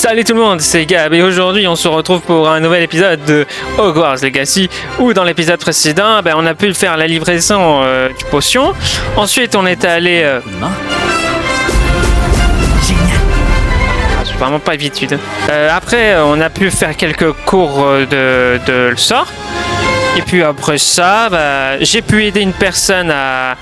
Salut tout le monde, c'est Gab et aujourd'hui on se retrouve pour un nouvel épisode de Hogwarts Legacy où dans l'épisode précédent on a pu faire la livraison du potion. Ensuite on est allé... Génial. C'est vraiment pas vite. Après on a pu faire quelques cours de le sort. Et puis après ça, j'ai pu aider une personne à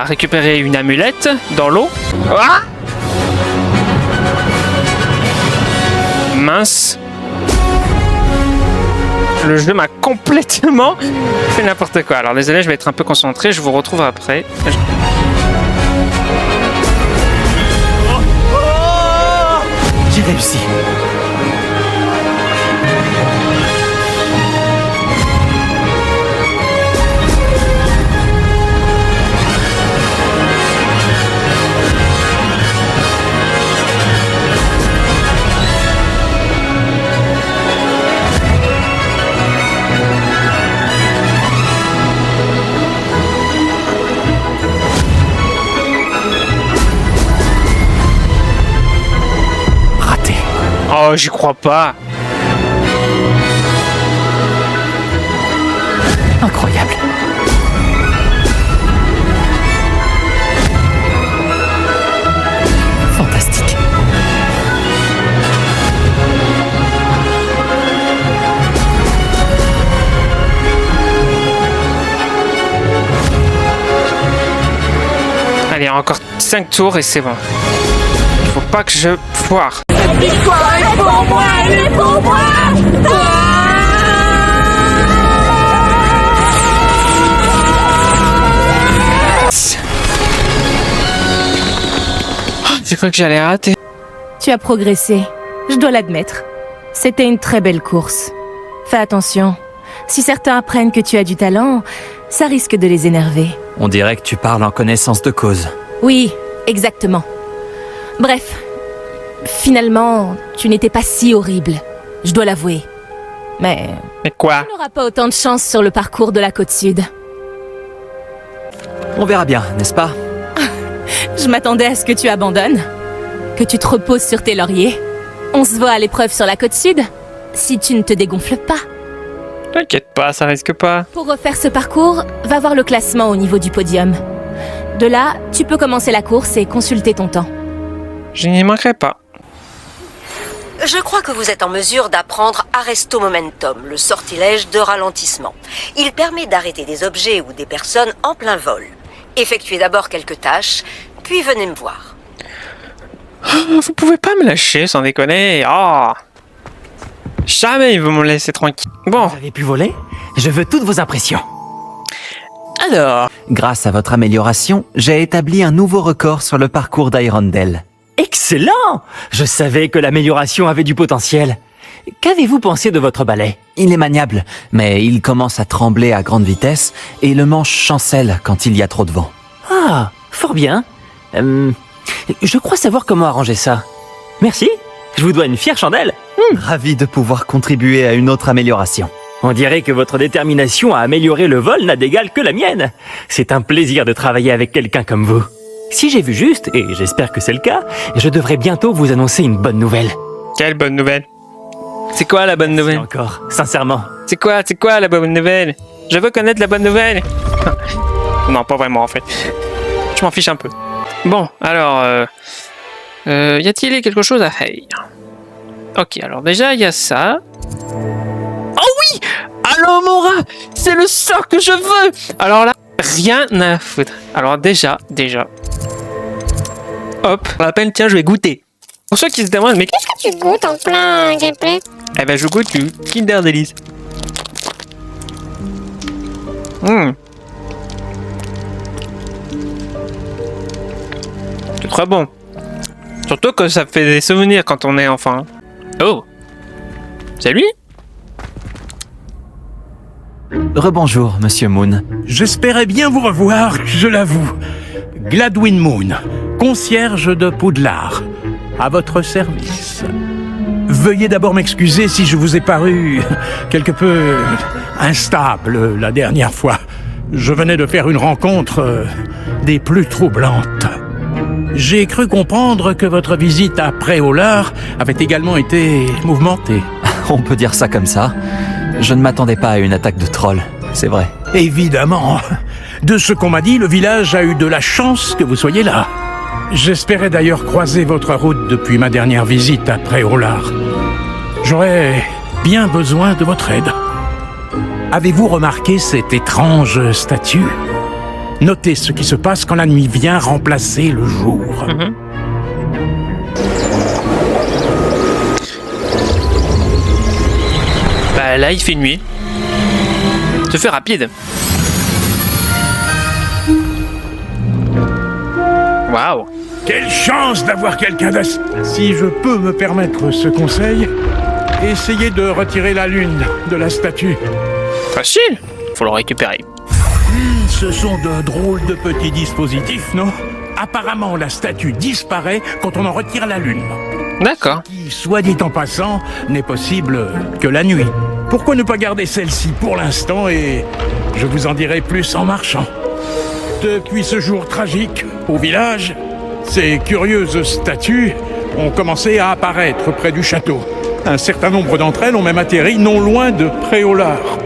récupérer une amulette dans l'eau. Ah! Mince. Le jeu m'a complètement fait n'importe quoi. Alors désolé, je vais être un peu concentré, je vous retrouve après. J'ai réussi. Oh, j'y crois pas. Incroyable. Fantastique. Allez, encore 5 tours et c'est bon. Faut pas que je foire. Cette victoire est pour moi, elle est pour moi. J'ai cru que j'allais rater. Tu as progressé, je dois l'admettre. C'était une très belle course. Fais attention. Si certains apprennent que tu as du talent, ça risque de les énerver. On dirait que tu parles en connaissance de cause. Oui, exactement. Bref, finalement, tu n'étais pas si horrible, je dois l'avouer. Mais quoi? tu n'auras pas autant de chance sur le parcours de la côte sud. On verra bien, n'est-ce pas? Je m'attendais à ce que tu abandonnes, que tu te reposes sur tes lauriers. On se voit à l'épreuve sur la côte sud, si tu ne te dégonfles pas. T'inquiète pas, ça risque pas. Pour refaire ce parcours, va voir le classement au niveau du podium. De là, tu peux commencer la course et consulter ton temps. Je n'y manquerai pas. Je crois que vous êtes en mesure d'apprendre Arresto Momentum, le sortilège de ralentissement. Il permet d'arrêter des objets ou des personnes en plein vol. Effectuez d'abord quelques tâches, puis venez me voir. Vous pouvez pas me lâcher sans déconner. Oh. Jamais ils vont me laisser tranquille. Bon, Vous avez pu voler? Je veux toutes vos impressions. alors... Grâce à votre amélioration, j'ai établi un nouveau record sur le parcours d'Hyrondell. Excellent! Je savais que l'amélioration avait du potentiel. Qu'avez-vous pensé de votre balai? Il est maniable, mais il commence à trembler à grande vitesse et le manche chancelle quand il y a trop de vent. Ah, fort bien. Je crois savoir comment arranger ça. Merci, je vous dois une fière chandelle. Ravi de pouvoir contribuer à une autre amélioration. On dirait que votre détermination à améliorer le vol n'a d'égal que la mienne. C'est un plaisir de travailler avec quelqu'un comme vous. Si j'ai vu juste, et j'espère que c'est le cas, je devrais bientôt vous annoncer une bonne nouvelle. Quelle bonne nouvelle? C'est quoi la bonne Merci nouvelle? encore, sincèrement. C'est quoi la bonne nouvelle? Je veux connaître la bonne nouvelle. Non, pas vraiment en fait. Je m'en fiche un peu. Bon, alors... y a-t-il quelque chose à faire? Ok, alors déjà, il y a ça. Oh oui! Alors, Mora! C'est le sort que je veux! Alors là, rien à foutre. Alors déjà... Hop, on l'appelle, tiens, je vais goûter. Pour ceux qui se demandent, mais qu'est-ce que Tu goûtes en plein gameplay. eh ben, je goûte du Kinder Delice. C'est très bon. Surtout que ça fait des souvenirs quand on est enfant. Oh! C'est lui? Rebonjour, Monsieur Moon. J'espérais bien vous revoir, je l'avoue. Gladwin Moon, concierge de Poudlard, à votre service. Veuillez d'abord m'excuser si je vous ai paru quelque peu instable la dernière fois. Je venais de faire une rencontre des plus troublantes. J'ai cru comprendre que votre visite à Préolard avait également été mouvementée. On peut dire ça comme ça. Je ne m'attendais pas à une attaque de trolls, c'est vrai. Évidemment. De ce qu'on m'a dit, le village a eu de la chance que vous soyez là. J'espérais d'ailleurs croiser votre route depuis ma dernière visite à Préolard. J'aurais bien besoin de votre aide. Avez-vous remarqué cette étrange statue? Notez ce qui se passe quand la nuit vient remplacer le jour. Bah là, il fait nuit. Ça fait rapide. Waouh. Quelle chance d'avoir quelqu'un d'assez... Si je peux me permettre ce conseil, essayez de retirer la lune de la statue. Facile. Faut le récupérer. Ce sont de drôles de petits dispositifs, non? Apparemment, la statue disparaît quand on en retire la lune. D'accord. Qui, soit dit en passant, n'est possible que la nuit. Pourquoi ne pas garder celle-ci pour l'instant et je vous en dirai plus en marchant. Depuis ce jour tragique, au village, ces curieuses statues ont commencé à apparaître près du château. Un certain nombre d'entre elles ont même atterri non loin de Préolard.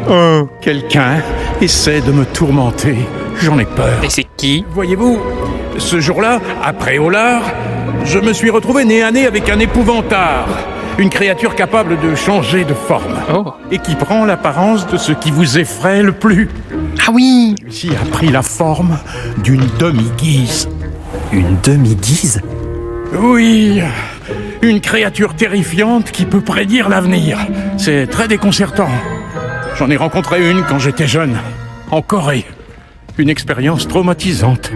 Quelqu'un essaie de me tourmenter. J'en ai peur. Et c'est qui? Voyez-vous, ce jour-là, à Préolard, je me suis retrouvé nez à nez avec un épouvantard. Une créature capable de changer de forme. Oh. Et qui prend l'apparence de ce qui vous effraie le plus. Ah oui. Celui-ci a pris la forme d'une demi-guise. Une demi-guise? Oui, une créature terrifiante qui peut prédire l'avenir. C'est très déconcertant. J'en ai rencontré une quand j'étais jeune, en Corée. Une expérience traumatisante.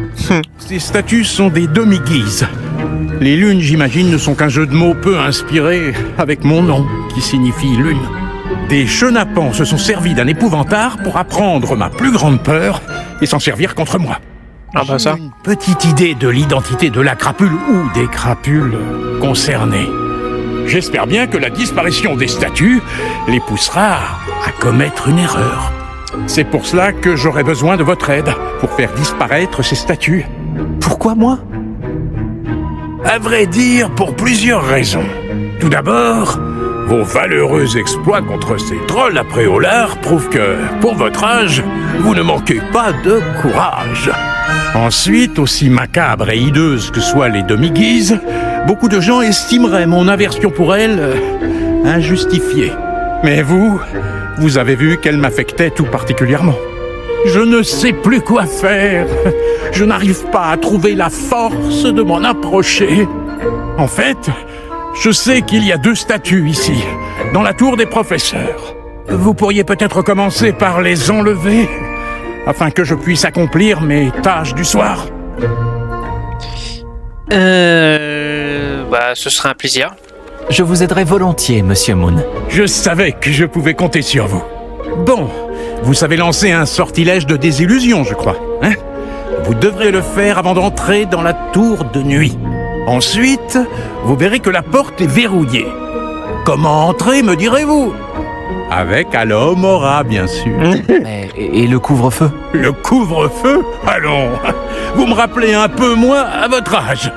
Ces statues sont des demi-guises. Les lunes, j'imagine, ne sont qu'un jeu de mots peu inspiré avec mon nom, qui signifie lune. Des chenapans se sont servis d'un épouvantard pour apprendre ma plus grande peur et s'en servir contre moi. Ah bah ça. J'ai une petite idée de l'identité de la crapule ou des crapules concernées. J'espère bien que la disparition des statues les poussera à commettre une erreur. C'est pour cela que j'aurai besoin de votre aide pour faire disparaître ces statues. Pourquoi moi? À vrai dire, pour plusieurs raisons. Tout d'abord, vos valeureux exploits contre ces trolls à Préolard prouvent que, pour votre âge, vous ne manquez pas de courage. Ensuite, aussi macabre et hideuse que soient les demi-guises, beaucoup de gens estimeraient mon aversion pour elles injustifiée. Mais vous avez vu qu'elle m'affectait tout particulièrement. Je ne sais plus quoi faire. Je n'arrive pas à trouver la force de m'en approcher. En fait, je sais qu'il y a 2 statues ici, dans la tour des professeurs. Vous pourriez peut-être commencer par les enlever, afin que je puisse accomplir mes tâches du soir. Bah, ce serait un plaisir. Je vous aiderai volontiers, Monsieur Moon. Je savais que je pouvais compter sur vous. Bon, vous savez lancer un sortilège de désillusion, je crois, hein? Vous devrez le faire avant d'entrer dans la tour de nuit. Ensuite, vous verrez que la porte est verrouillée. Comment entrer, me direz-vous? Avec Alomora, bien sûr. Et le couvre-feu? Le couvre-feu? Allons, vous me rappelez un peu moi à votre âge.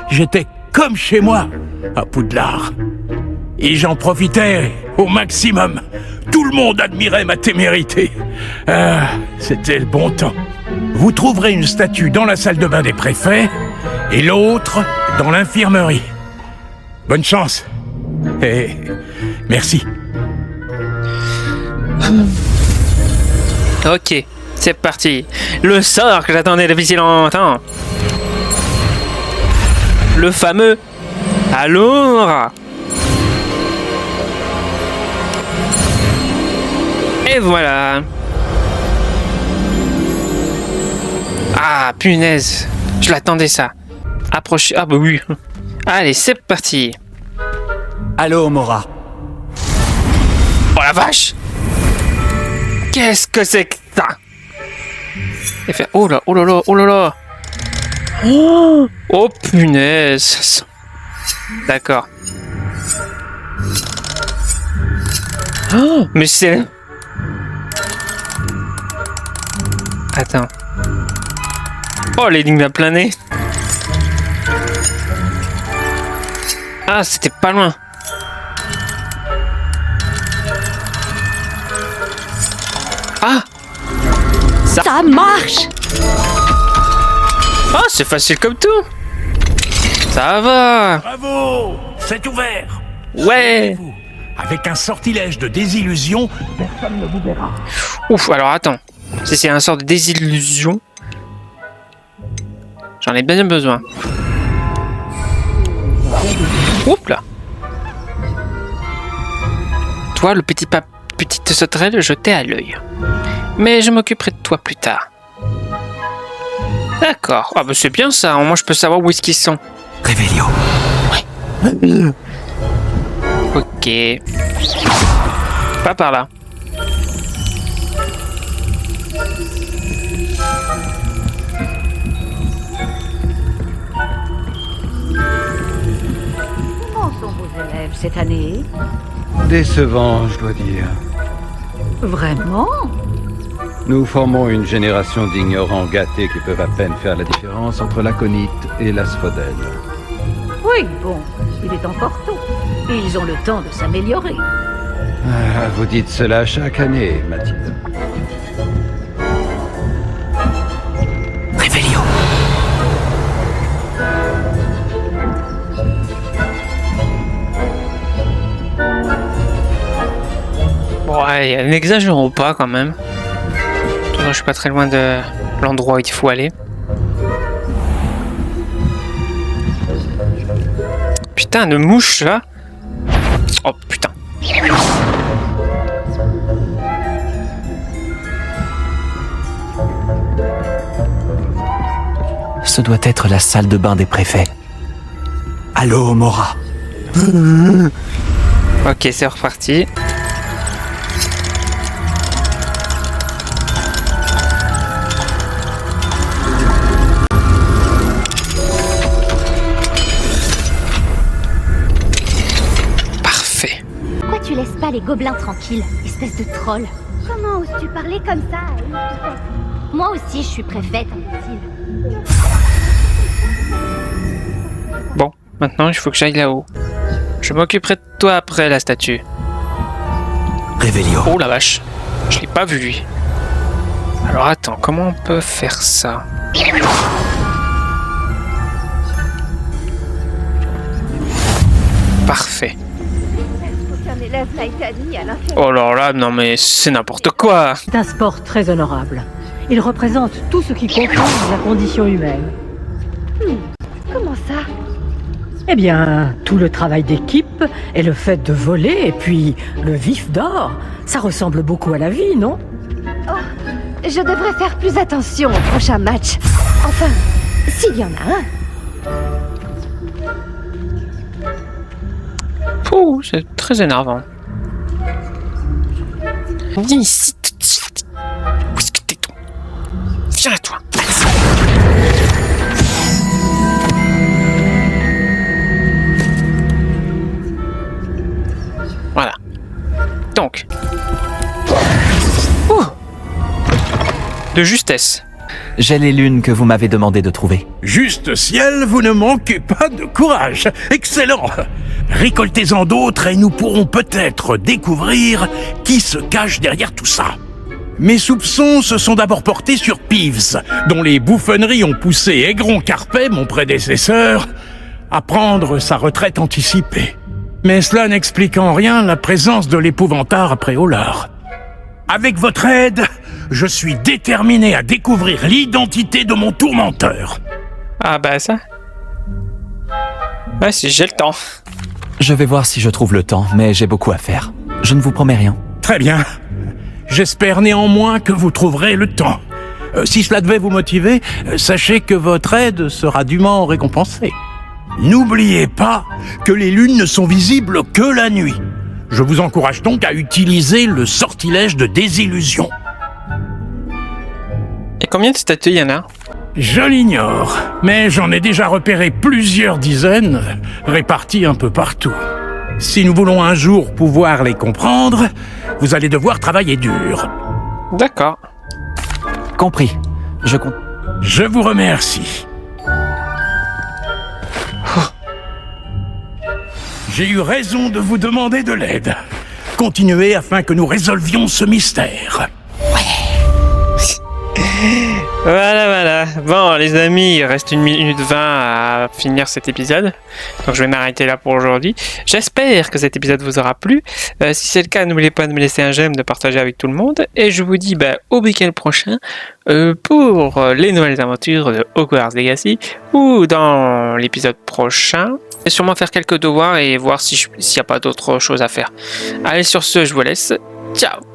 J'étais comme chez moi, à Poudlard. Et j'en profitais au maximum. Tout le monde admirait ma témérité. Ah, c'était le bon temps. Vous trouverez une statue dans la salle de bain des préfets et l'autre dans l'infirmerie. Bonne chance. Et merci. Ok, c'est parti. Le sort que j'attendais depuis si longtemps. Le fameux Alomora. Et voilà. Ah, punaise. Je l'attendais ça. Approchez. Ah bah oui. Allez, c'est parti. Alomora. Oh la vache. Qu'est-ce que c'est que ça? Et fait... Oh là, oh là là, oh là là. Oh, oh punaise. D'accord. Oh, mais c'est... Attends. Oh, l'énigme a plané. Ah, c'était pas loin. Ah! Ça marche! Ah, c'est facile comme tout. Ça va. Bravo! C'est ouvert! Ouais. Avec un sortilège de désillusion, Ouf, alors attends. Si c'est un sort de désillusion, j'en ai bien besoin. Oups là. Toi, le petite sauterelle jetée à l'œil. Mais je m'occuperai de toi plus tard. D'accord. Ah bah c'est bien ça. Moi je peux savoir où est-ce qu'ils sont. Révélio. Ok. Pas par là. Comment sont vos élèves cette année? Décevant, je dois dire. Vraiment? Nous formons une génération d'ignorants gâtés qui peuvent à peine faire la différence entre l'aconite et l'asphodèle. Oui, bon, il est encore tôt. Ils ont le temps de s'améliorer. Ah, vous dites cela chaque année, Mathilde. Révélio. Bon, allez, n'exagérons pas quand même. Je suis pas très loin de l'endroit où il faut aller. Putain, de mouche là. Oh putain. Ce doit être la salle de bain des préfets. Allô, Mora. Ok, c'est reparti. Pourquoi tu laisses pas les gobelins tranquilles, espèce de troll? Comment oses-tu parler comme ça à une préfète? Moi aussi, je suis préfète, imbécile. Bon, maintenant il faut que j'aille là-haut. Je m'occuperai de toi après la statue. Révélio. Oh la vache, je l'ai pas vu lui. Alors attends, comment on peut faire ça? Parfait. Aucun élève n'a été admis à l'infirmerie. Oh là là, non mais c'est n'importe quoi. C'est un sport très honorable. Il représente tout ce qui compose la condition humaine. Comment ça? Eh bien, tout le travail d'équipe et le fait de voler et puis le vif d'or, ça ressemble beaucoup à la vie, non? Je devrais faire plus attention au prochain match. Enfin, s'il y en a un. Pouh, c'est très énervant. Viens ici tout de suite. Où est-ce que t'es toi? Viens à toi. Voilà. Donc. Ouh. De justesse. J'ai les lunes que vous m'avez demandé de trouver. juste ciel, vous ne manquez pas de courage. Excellent. Récoltez-en d'autres et nous pourrons peut-être découvrir qui se cache derrière tout ça. Mes soupçons se sont d'abord portés sur Peeves, dont les bouffonneries ont poussé Aigron Carpet, mon prédécesseur, à prendre sa retraite anticipée. Mais cela n'explique en rien la présence de l'épouvantard après Hollard. Avec votre aide, je suis déterminé à découvrir l'identité de mon tourmenteur. Ah bah ça. Ouais, si j'ai le temps. Je vais voir si je trouve le temps, mais j'ai beaucoup à faire. Je ne vous promets rien. Très bien. J'espère néanmoins que vous trouverez le temps. Si cela devait vous motiver, sachez que votre aide sera dûment récompensée. N'oubliez pas que les lunes ne sont visibles que la nuit. Je vous encourage donc à utiliser le sortilège de désillusion. Et combien de statues il y en a? Je l'ignore, mais j'en ai déjà repéré plusieurs dizaines, réparties un peu partout. Si nous voulons un jour pouvoir les comprendre, vous allez devoir travailler dur. D'accord. Compris. Je compte. Je vous remercie. J'ai eu raison de vous demander de l'aide. Continuez afin que nous résolvions ce mystère. Voilà. Bon, les amis, il reste 1 minute 20 à finir cet épisode. Donc je vais m'arrêter là pour aujourd'hui. J'espère que cet épisode vous aura plu. Si c'est le cas, n'oubliez pas de me laisser un j'aime, de partager avec tout le monde. Et je vous dis au week-end prochain pour les nouvelles aventures de Hogwarts Legacy. Ou dans l'épisode prochain. Je vais sûrement faire quelques devoirs et voir s'il n'y a pas d'autre chose à faire. Allez, sur ce, je vous laisse. Ciao!